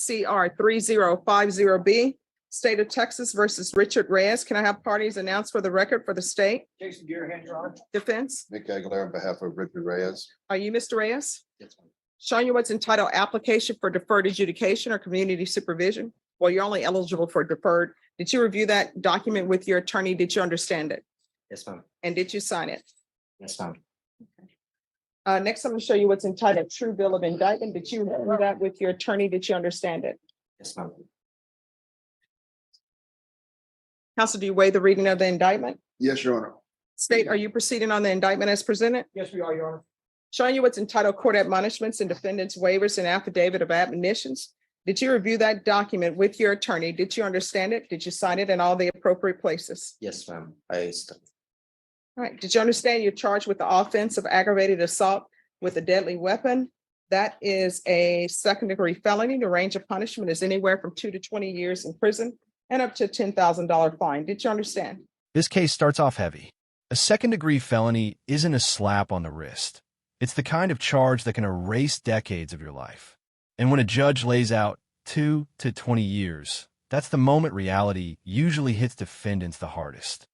CR 3050B, State of Texas versus Richard Reyes. Can I have parties announced for the record for the state? Jason Gearhead, Your Honor. Defense, Nick Aguilar on behalf of Richard Reyes. are you Mr. Reyes? Yes, ma'am. Showing you what's entitled application for deferred adjudication or community supervision. Well, you're only eligible for deferred. Did you review that document with your attorney? Did you understand it? Yes, ma'am. And did you sign it? Yes, ma'am. Next, I'm going to show you what's entitled true bill of indictment. Did you review that with your attorney? Did you understand it? Yes, ma'am. Counsel, do you waive the reading of the indictment? Yes, Your Honor. State, are you proceeding on the indictment as presented? Yes, we are, Your Honor. Showing you what's entitled court admonishments and defendants waivers and affidavit of admonitions. Did you review that document with your attorney? Did you understand it? Did you sign it in all the appropriate places? Yes, ma'am. All right. Did you understand you're charged with the offense of aggravated assault with a deadly weapon? That is a second-degree felony. The range of punishment is anywhere from 2 to 20 years in prison and up to a $10,000 fine. Did you understand? This case starts off heavy. A second-degree felony isn't a slap on the wrist. It's the kind of charge that can erase decades of your life. And when a judge lays out 2 to 20 years, that's the moment reality usually hits defendants the hardest.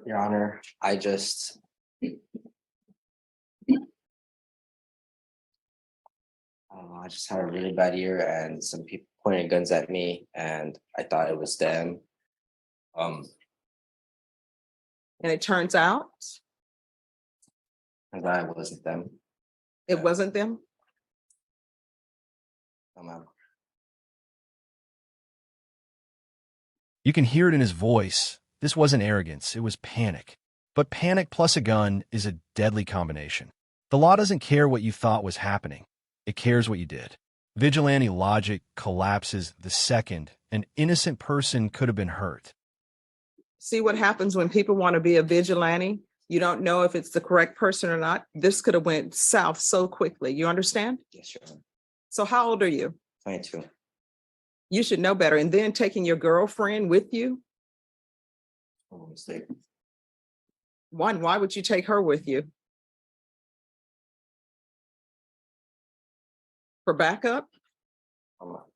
Your Honor, I just had a really bad year and some people pointed guns at me and I thought it was them. And it turns out And that it wasn't them. it wasn't them. Ma'am. You can hear it in his voice. This wasn't arrogance, it was panic. But panic plus a gun is a deadly combination. The law doesn't care what you thought was happening. It cares what you did. Vigilante logic collapses the second an innocent person could have been hurt. See what happens when people want to be a vigilante? You don't know if it's the correct person or not. This could have went south so quickly. You understand? Yes, Your Honor. So how old are you? 22. You should know better. And then taking your girlfriend with you. Oh, mistake. One, why would you take her with you? For backup? Ma'am. All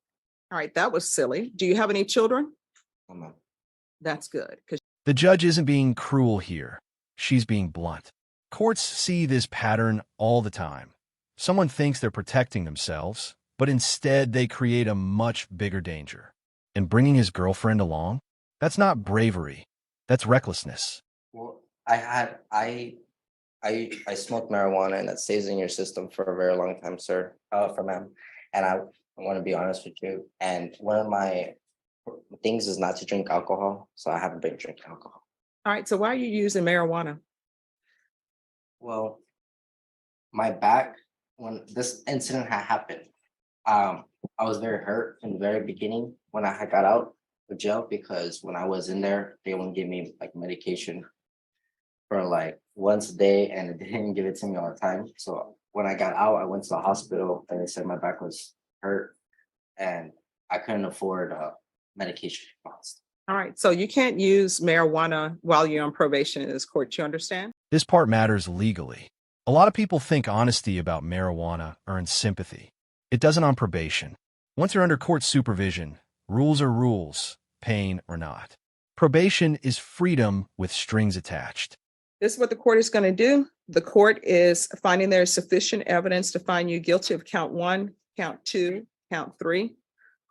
right, that was silly. Do you have any children? Ma'am. That's good. Because The judge isn't being cruel here. She's being blunt. Courts see this pattern all the time. Someone thinks they're protecting themselves, but instead they create a much bigger danger. And bringing his girlfriend along? That's not bravery. That's recklessness. Well, I smoked marijuana and that stays in your system for a very long time, sir. For ma'am. And I want to be honest with you. And one of my things is not to drink alcohol. So I haven't been drinking alcohol. all right, so why are you using marijuana? Well, my back, when this incident had happened, I was very hurt in the very beginning when I had got out of jail because when I was in there, they wouldn't give me like medication for like once a day and they didn't give it to me all the time. So when I got out, I went to the hospital and they said my back was hurt and I couldn't afford medication costs. All right, so you can't use marijuana while you're on probation in this court. You understand? This part matters legally. A lot of people think honesty about marijuana earns sympathy. It doesn't on probation. Once you're under court supervision, rules are rules, pain or not. Probation is freedom with strings attached. This is what the court is going to do. The court is finding there is sufficient evidence to find you guilty of count 1, count 2, count 3.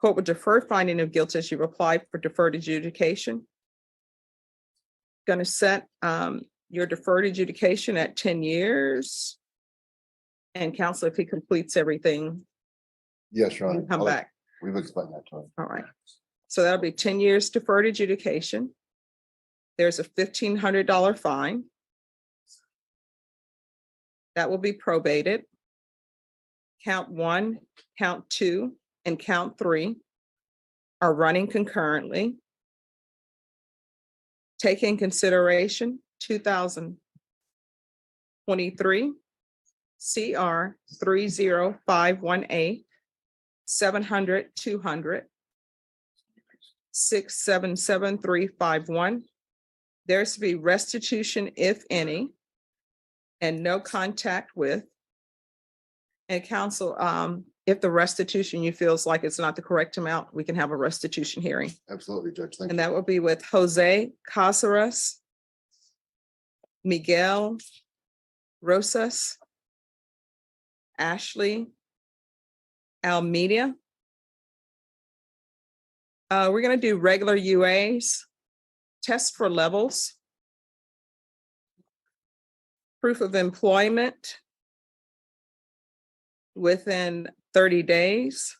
Court will defer finding of guilt as you've applied for deferred adjudication. Going to set your deferred adjudication at 10 years. And counsel, if he completes everything, Yes, Your you Honor. can come back. We've explained that to him. All right. So that'll be 10 years deferred adjudication. There's a $1,500 fine. That will be probated. Count 1, count 2, and count 3 are running concurrently. Take in consideration 2023 CR 3051A 700 200 677-351. There's to be restitution, if any, and no contact with. And counsel, If the restitution you feels like it's not the correct amount, we can have a restitution hearing. Absolutely, Judge. Thank And you. that will be with Jose Casares, Miguel Rosas, Ashley Almeida. We're going to do regular UAs, test for levels, proof of employment within 30 days,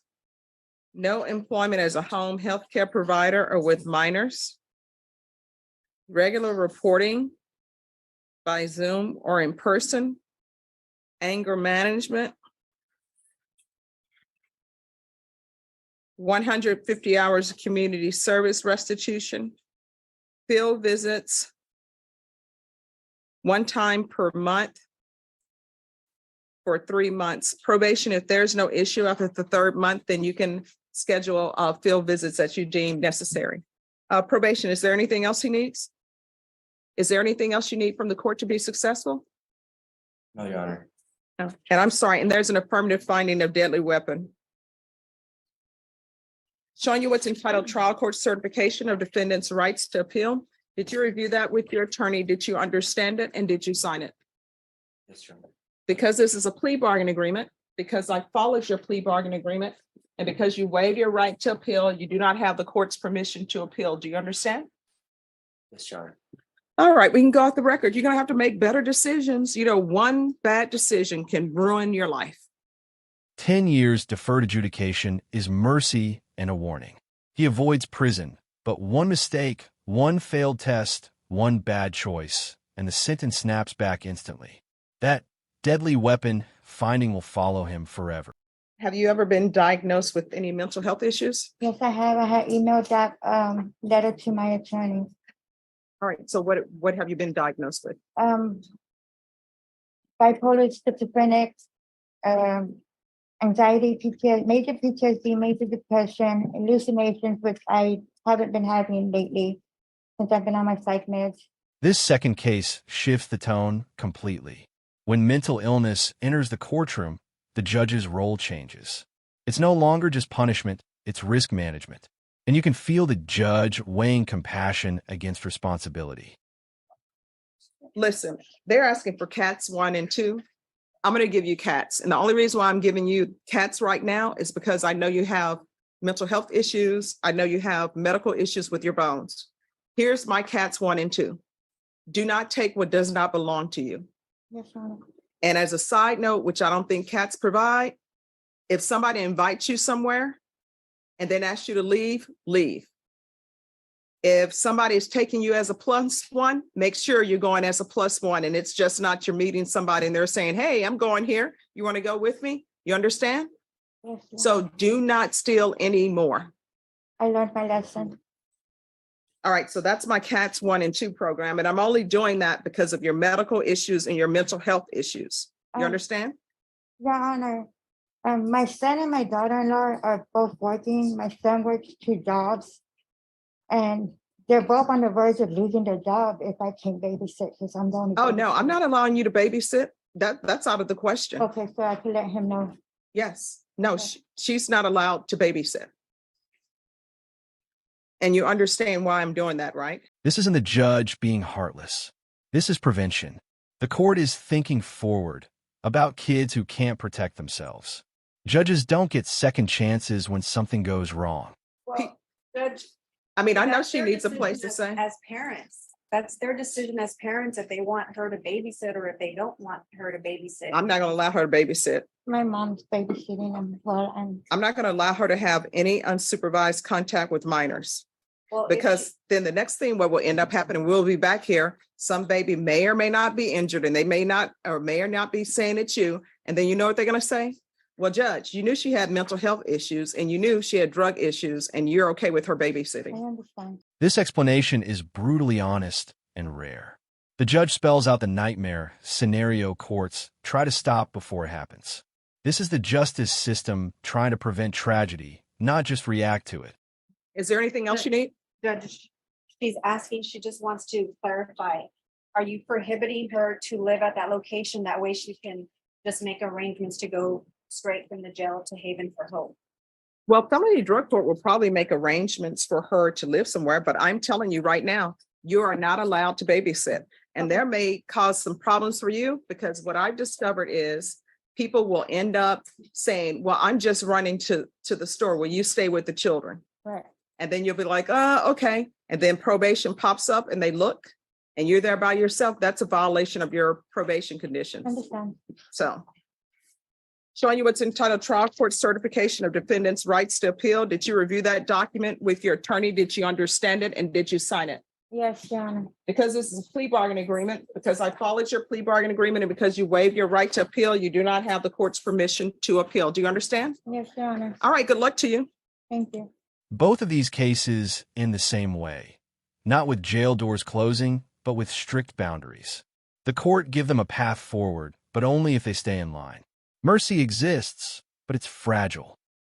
no employment as a home healthcare provider or with minors, regular reporting by Zoom or in person, anger management, 150 hours of community service restitution, field visits, 1 time per month for 3 months. Probation, if there's no issue after the 3rd month, then you can schedule field visits that you deem necessary. Probation, is there anything else he needs? Is there anything else you need from the court to be successful? No, Your Honor. No. And I'm sorry, and there's an affirmative finding of deadly weapon. Showing you what's entitled trial court certification of defendant's rights to appeal. Did you review that with your attorney? Did you understand it and did you sign it? Yes, Your Honor. Because this is a plea bargain agreement, because I followed your plea bargain agreement, and because you waive your right to appeal, you do not have the court's permission to appeal. Do you understand? Yes, Your Honor. All right, we can go off the record. You're gonna have to make better decisions. You know, one bad decision can ruin your life. 10 years deferred adjudication is mercy and a warning. He avoids prison, but one mistake, one failed test, one bad choice, and the sentence snaps back instantly. That deadly weapon finding will follow him forever. Have you ever been diagnosed with any mental health issues? Yes, I have. I had emailed that letter to my attorney. All right, so what have you been diagnosed with? Bipolar, schizophrenic, anxiety, PTSD, major PTSD, major depression, hallucinations, which I haven't been having lately since I've been on my psych meds. This second case shifts the tone completely. When mental illness enters the courtroom, the judge's role changes. It's no longer just punishment, it's risk management. And you can feel the judge weighing compassion against responsibility. Listen, they're asking for cats 1 and 2. I'm going to give you cats. And the only reason why I'm giving you cats right now is because I know you have mental health issues. I know you have medical issues with your bones. Here's my cats 1 and 2. Do not take what does not belong to you. Yes, Your Honor. And as a side note, which I don't think cats provide, if somebody invites you somewhere and then asks you to leave, leave. If somebody is taking you as a +1, make sure you're going as a +1 and it's just not you're meeting somebody and they're saying, hey, I'm going here. You want to go with me? You understand? Yes, Your So Honor. do not steal anymore. I learned my lesson. All right, so that's my cats 1 and 2 program. And I'm only doing that because of your medical issues and your mental health issues. You Um, understand? Your Honor, my son and my daughter-in-law are both working. My son works 2 jobs, and they're both on the verge of losing their job if I can't babysit, because I'm the only. Oh, no, I'm babysitter. not allowing you to babysit. That's out of the question. Okay, so I can let him know. Yes, no, Okay. she's not allowed to babysit. And you understand why I'm doing that, right? This isn't the judge being heartless. This is prevention. The court is thinking forward about kids who can't protect themselves. Judges don't get second chances when something goes wrong. Well, Judge. I mean, I know that's she their needs a place to decision say. As parents, that's their decision as parents, if they want her to babysit or if they don't want her to babysit. I'm not gonna allow her to babysit. My mom's babysitting him while I'm not gonna allow her to have any unsupervised contact with minors. Well, if Because then the next thing what will end up happening, we'll be back here. Some baby may or may not be injured and they may not or not be saying it's you. And then you know what they're gonna say? Well, Judge, you knew she had mental health issues and you knew she had drug issues and you're okay with her I babysitting. understand. This explanation is brutally honest and rare. The judge spells out the nightmare scenario courts try to stop before it happens. This is the justice system trying to prevent tragedy, not just react to it. Is there anything else you need? Judge, she's asking, she just wants to clarify. Are you prohibiting her to live at that location? That way she can just make arrangements to go straight from the jail to Haven for Hope. Well, felony drug court will probably make arrangements for her to live somewhere, but I'm telling you right now, you are not allowed to babysit. And there may cause some problems for you because what I've discovered is people will end up saying, well, I'm just running to the store. Will you stay with the children? Right. And then you'll be like, okay. And then probation pops up and they look and you're there by yourself. That's a violation of your probation conditions. Understand. So showing you what's entitled Trial Court Certification of Defendant's Rights to Appeal. Did you review that document with your attorney? Did you understand it? And did you sign it? Yes, Your Honor. Because this is a plea bargain agreement, because I followed your plea bargain agreement, and because you waived your right to appeal, you do not have the court's permission to appeal. Do you understand? Yes, Your Honor. All right, good luck to you. Thank you. Both of these cases end the same way, not with jail doors closing, but with strict boundaries. The court give them a path forward, but only if they stay in line. Mercy exists, but it's fragile.